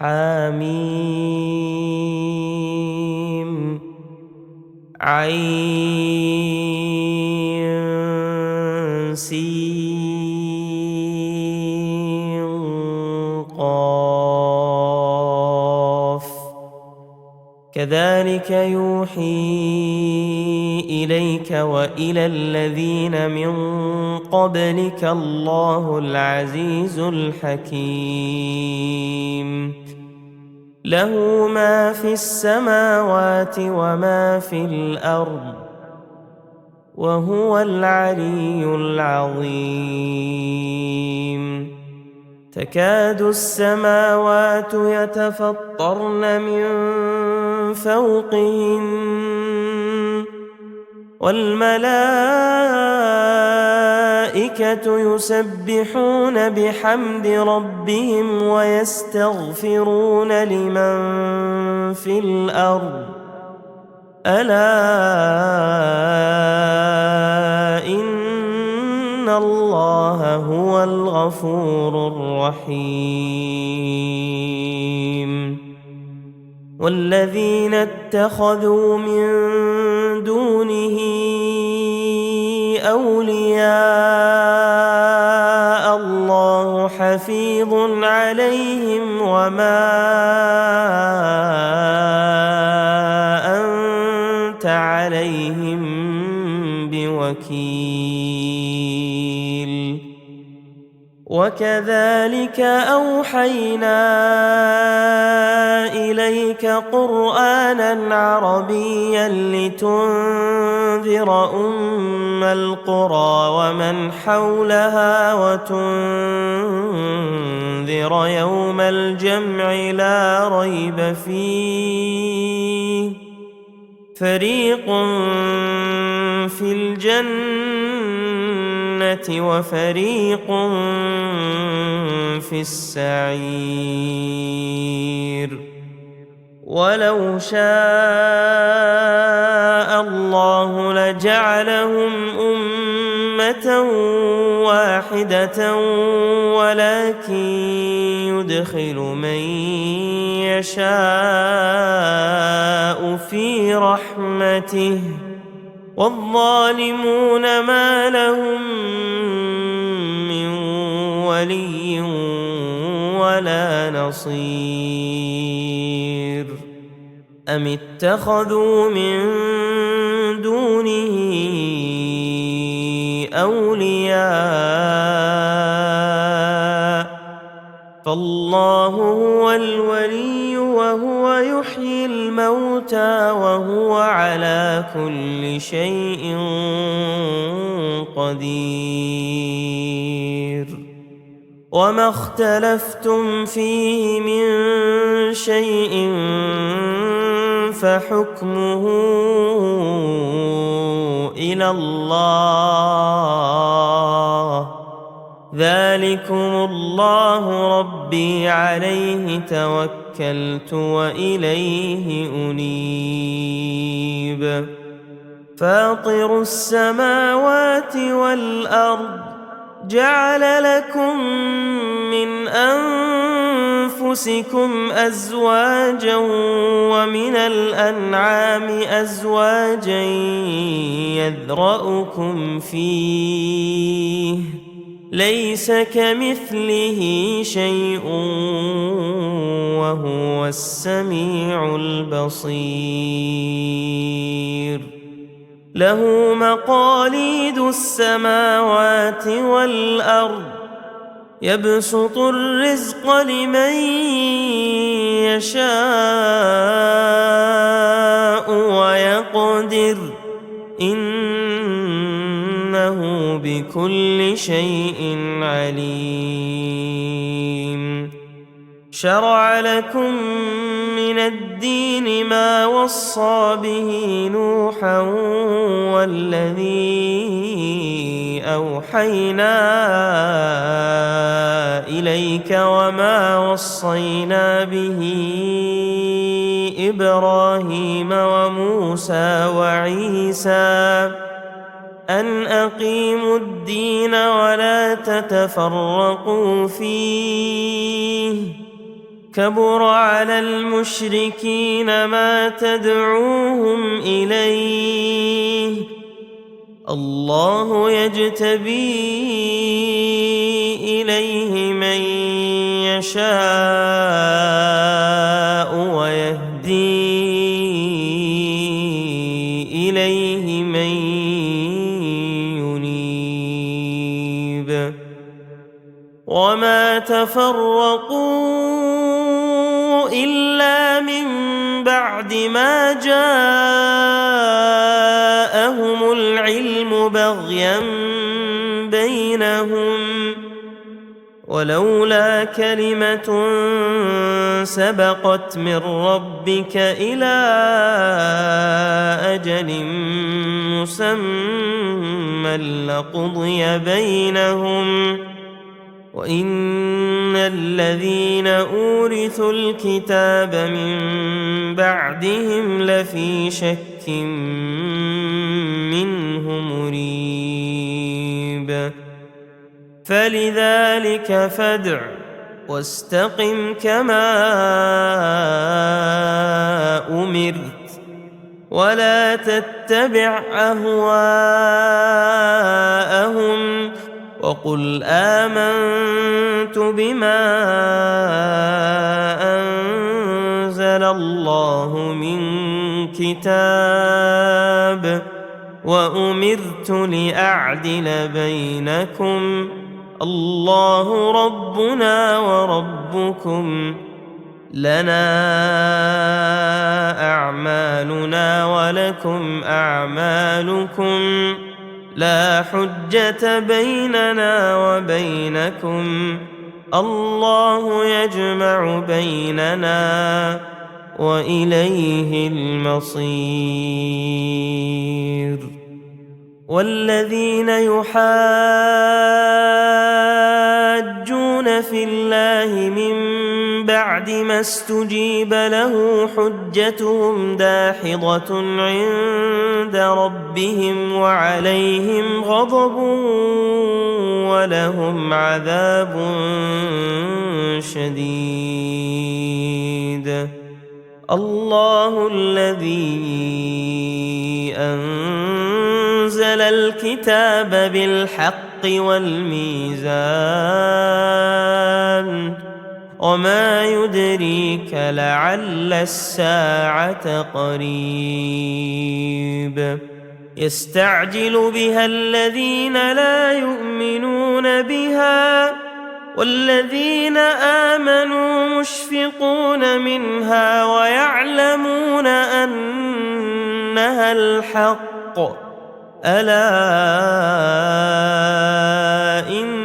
حميم عين سين قاف كذلك يوحي إليك وإلى الذين من قبلك الله العزيز الحكيم له ما في السماوات وما في الأرض وهو العلي العظيم تكاد السماوات يتفطرن من فوقهن والملائكة يسبحون بحمد ربهم ويستغفرون لمن في الأرض ألا إن الله هو الغفور الرحيم والذين اتخذوا من دونه أولياء الله حفيظ عليهم وما أنت عليهم بوكيل وكذلك أوحينا إليك قرآنا عربيا لتنذر أم القرى ومن حولها وتنذر يوم الجمع لا ريب فيه فريق في الجنة وفريق في السعير ولو شاء الله لجعلهم أمة واحدة ولكن يدخل من يشاء في رحمته والظالمون ما لهم من ولي ولا نصير أم اتخذوا من دونه أولياء فالله هو الولي وهو يحيي الموتى وهو على كل شيء قدير وما اختلفتم فيه من شيء فحكمه إلى الله ذلكم الله ربي عليه توكلت وإليه أنيب فاطر السماوات والأرض جعل لكم من أنفسكم أزواجا ومن الأنعام أزواجا يذرأكم فيه ليس كمثله شيء وهو السميع البصير له مقاليد السماوات والأرض يبسط الرزق لمن يشاء ويقدر إنه بكل شيء عليم شرع لكم من الدين ما وصى به نوحا والذي أوحينا إليك وما وصينا به إبراهيم وموسى وعيسى أن أقيموا الدين ولا تتفرقوا فيه كبر على المشركين ما تدعوهم إليه الله يجتبي إليه من يشاء ويهدي إليه من ينيب وما تفرقوا إلا من بعد ما جاءهم العلم بغيا بينهم ولولا كلمة سبقت من ربك إلى أجل مسمى لقضي بينهم وإن الذين أورثوا الكتاب من بعدهم لفي شك منه مريب فلذلك فادع واستقم كما أمرت ولا تتبع أهواءهم وقل آمنت بما أنزل الله من كتاب وأمرت لأعدل بينكم الله ربنا وربكم لنا أعمالنا ولكم أعمالكم لا حجة بيننا وبينكم الله يجمع بيننا وإليه المصير والذين يحاجون في الله من بعد ما استجيب له حجتهم داحضة عند ربهم وعليهم غضب ولهم عذاب شديد الله الذي أنزل الكتاب بالحق والميزان وما يدريك لعل الساعة قريب يستعجل بها الذين لا يؤمنون بها والذين آمنوا مشفقون منها ويعلمون أنها الحق ألا إن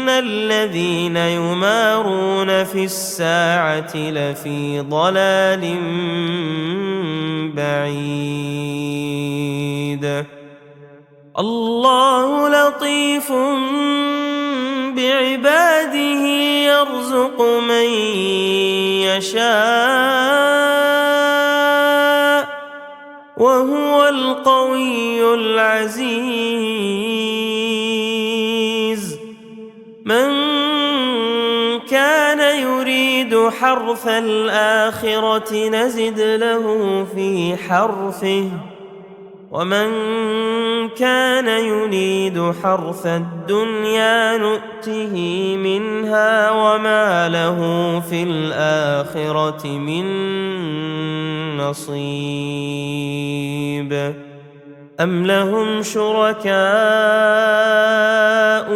الذين يمارون في الساعة لفي ضلال بعيد الله لطيف بعباده يرزق من يشاء وهو القوي العزيز من كان يريد حرث الآخرة نزد له في حرثه ومن كان يريد حرث الدنيا نؤته منها وما له في الآخرة من نصيب أم لهم شركاء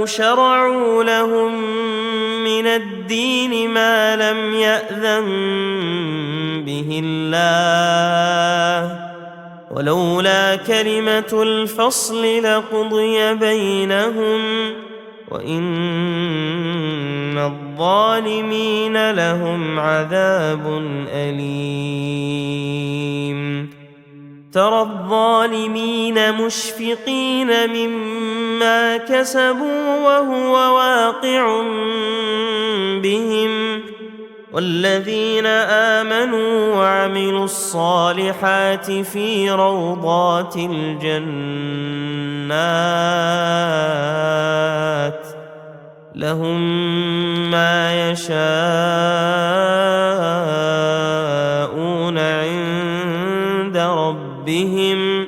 شرعوا لهم من الدين ما لم يأذن به الله ولولا كلمة الفصل لقضي بينهم وإن الظالمين لهم عذاب أليم ترى الظالمين مشفقين مما كسبوا وهو واقع بهم والذين آمنوا وعملوا الصالحات في روضات الجنات لهم ما يشاءون ربهم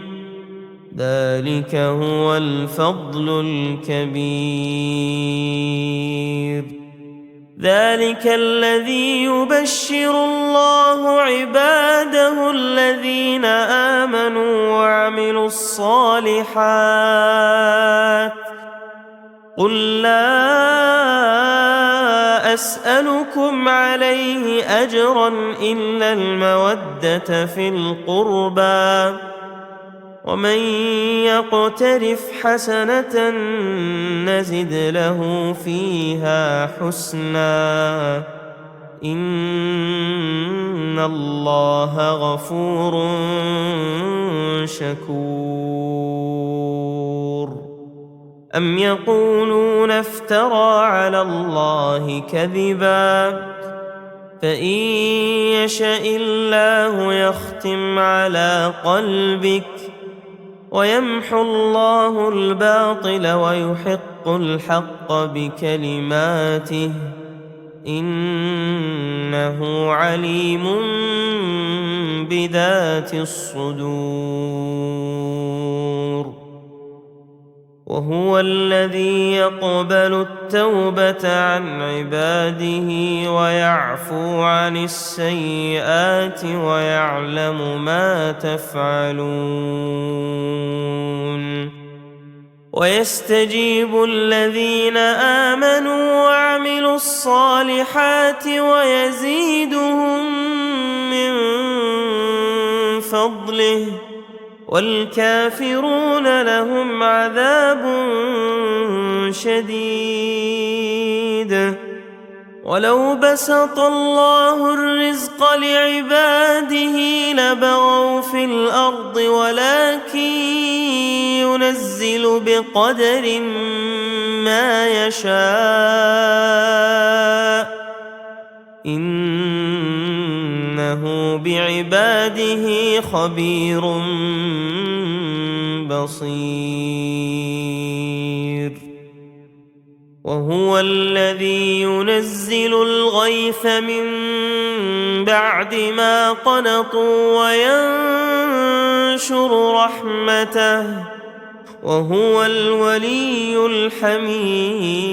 ذلك هو الفضل الكبير. ذلك الذي يبشر الله عباده الذين آمنوا وعملوا الصالحات. قل لا أسألكم عليه أجرا إلا المودة في القربى، ومن يقترف حسنة نزد له فيها حسنا إن الله غفور شكور. أم يقولون افترى على الله كذبا، فإن يشأ الله يختم على قلبك ويمحو الله الباطل ويحق الحق بكلماته إنه عليم بذات الصدور. وهو الذي يقبل التوبة عن عباده ويعفو عن السيئات ويعلم ما تفعلون. ويستجيب الذين آمنوا وعملوا الصالحات ويزيدهم من فضله، والكافرون لهم عذاب شديد. ولو بسط الله الرزق لعباده لبغوا في الأرض ولكن ينزل بقدر ما يشاء إنه بعباده خبير بصير. وهو الذي ينزل الغيث من بعد ما قنطوا وينشر رحمته وهو الولي الحميد.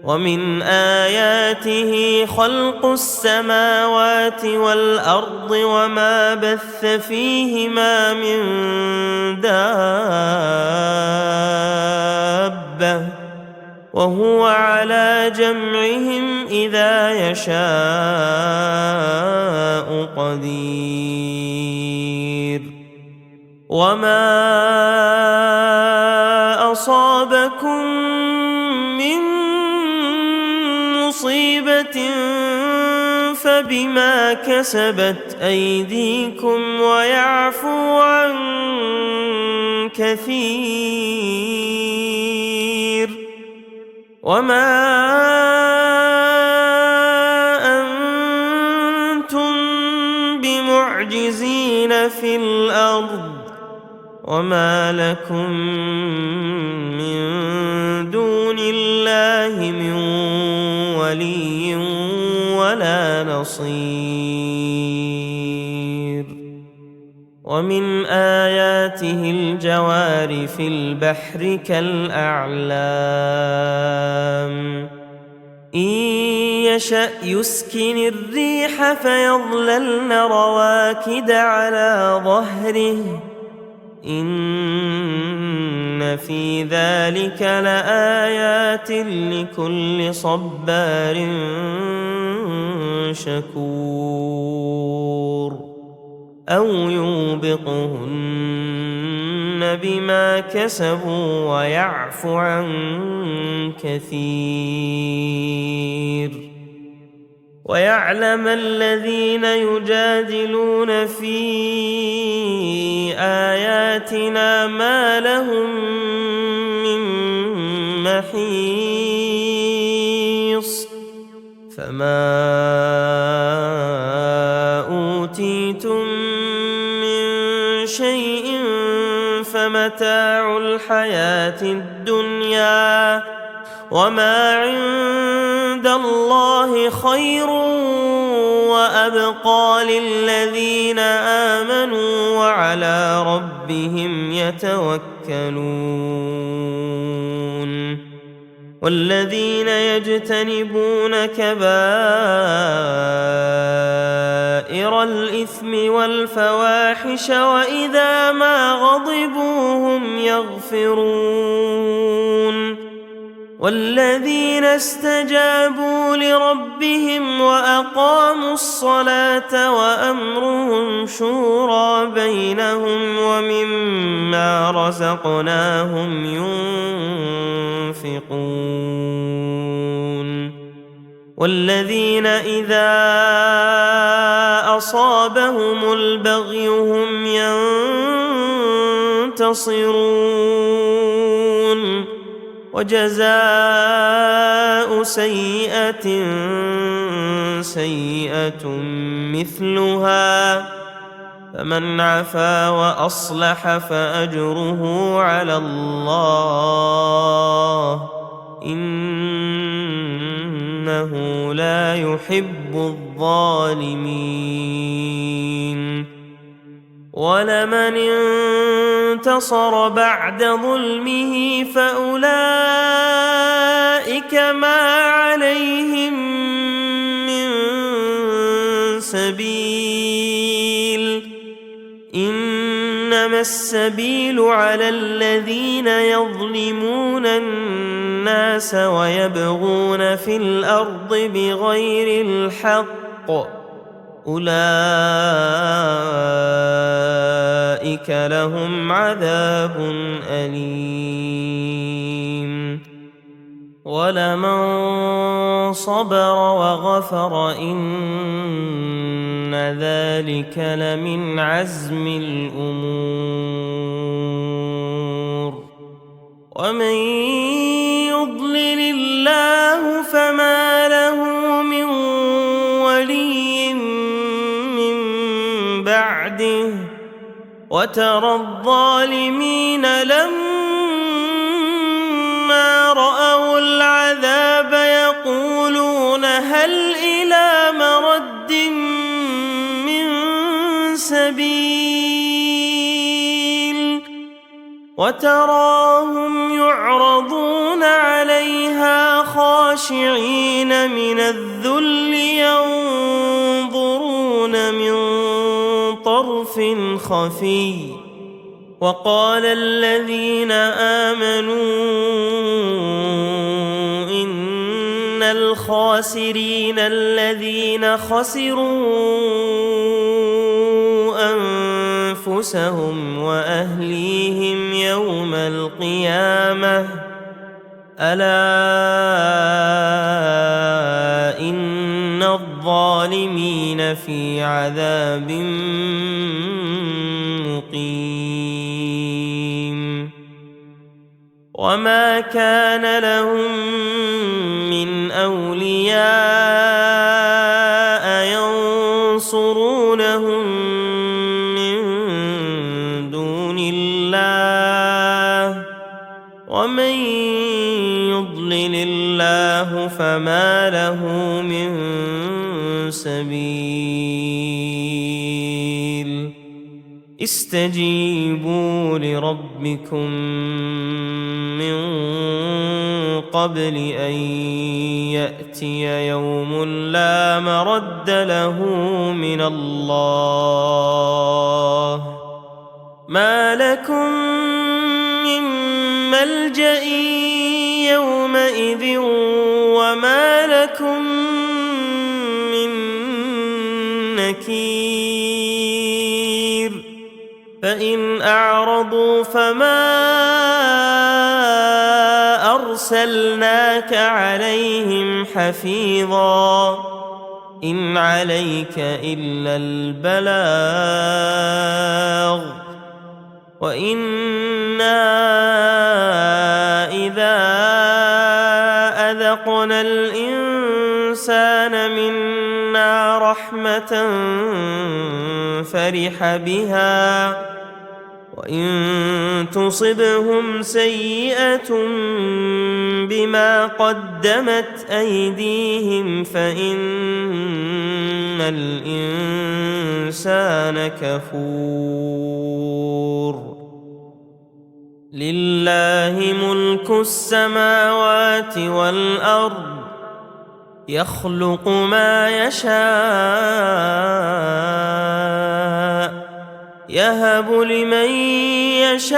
ومن آياته خلق السماوات والأرض وما بث فيهما من دابة وهو على جمعهم إذا يشاء قدير. وما أصابكم من مصيبة فبما كسبت أيديكم ويعفو عن كثير. وما أنتم بمعجزين في الأرض وما لكم من دون الله من ولي ولا نصير. ومن آياته الجوار في البحر كالأعلام إن يشأ يسكن الريح فيظللن رواكد على ظهره إن في ذلك لآيات لكل صبار شكور. أو يوبقهن بما كسبوا ويعفو عن كثير. ويعلم الذين يجادلون في آياتنا ما لهم من محيص. فما أوتيتم من شيء فمتاع الحياة الدنيا وما عند الله خير وأبقى للذين آمنوا وعلى ربهم يتوكلون والذين يجتنبون كبائر الإثم والفواحش وإذا ما غضبوا هم يغفرون والذين استجابوا لربهم وأقاموا الصلاة وأمرهم شورى بينهم ومما رزقناهم ينفقون والذين إذا أصابهم البغي هم ينتصرون وجزاء سيئة سيئة مثلها فمن عفا وأصلح فأجره على الله إنه لا يحب الظالمين ولمن انتصر بعد ظلمه فأولئك ما عليهم من سبيل إنما السبيل على الذين يظلمون الناس ويبغون في الأرض بغير الحق أولئك لهم عذاب أليم ولمن صبر وغفر إن ذلك لمن عزم الأمور ومن يضلل الله فما له من ولي من بعده وترى الظالمين لما رأوا العذاب يقولون هل إلى مرد من سبيل وتراهم يعرضون عليها خاشعين من الذل ينظرون من طرف خفي وقال الذين آمنوا إن الخاسرين الذين خسروا أنفسهم وأهليهم يوم القيامة ألا إن الظالمين في عذاب مقيم وما كان لهم من أولياء ينصرونهم من دون الله ومن يضلل الله فما له من سبيل استجيبوا لربكم من قبل أن يأتي يوم لا مرد له من الله ما لكم من ملجأ يومئذ وما لكم من نكير فإن أعرضوا فما أرسلناك عليهم حفيظا إن عليك إلا البلاغ وإنا إذا أذقنا الإنسان منا رحمة فرح بها وإن تصبهم سيئة بما قدمت أيديهم فإن الإنسان كفور. لله ملك السماوات والأرض يخلق ما يشاء يهب لمن يشاء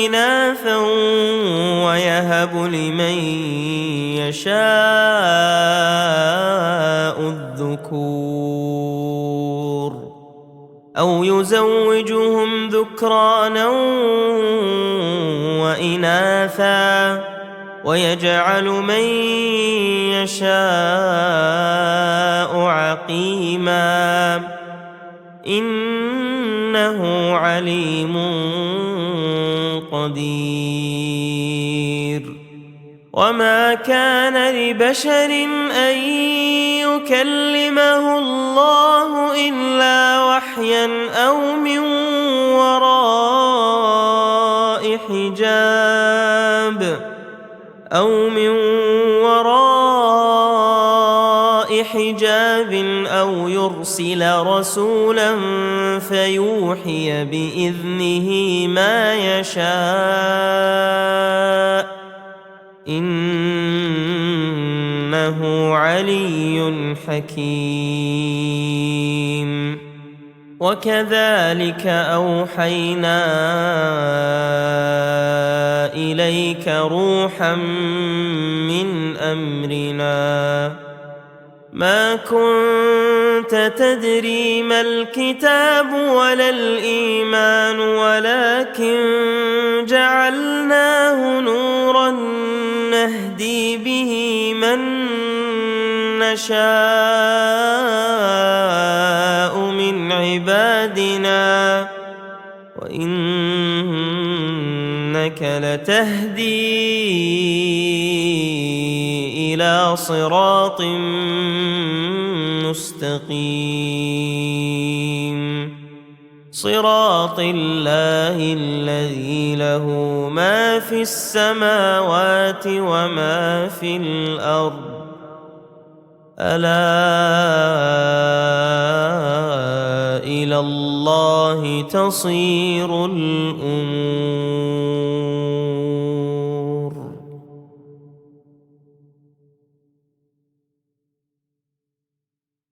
إناثا ويهب لمن يشاء الذكور أو يزوجهم ذكرانا وإناثا ويجعل من يشاء عقيما إنه عليم قدير. وما كان لبشر أن يكلمه الله إلا وحيا أو من وراء حجاب أو يرسل رسولا فيوحي بإذنه ما يشاء إنه علي حكيم. وكذلك أوحينا إليك روحا من أمرنا ما كنت تدري ما الكتاب ولا الإيمان ولكن جعلناه نورا نهدي به من نشاء من عبادنا وإنك لتهدي إلى صراط مستقيم صراط الله الذي له ما في السماوات وما في الأرض ألا إلى الله تصير الأمور.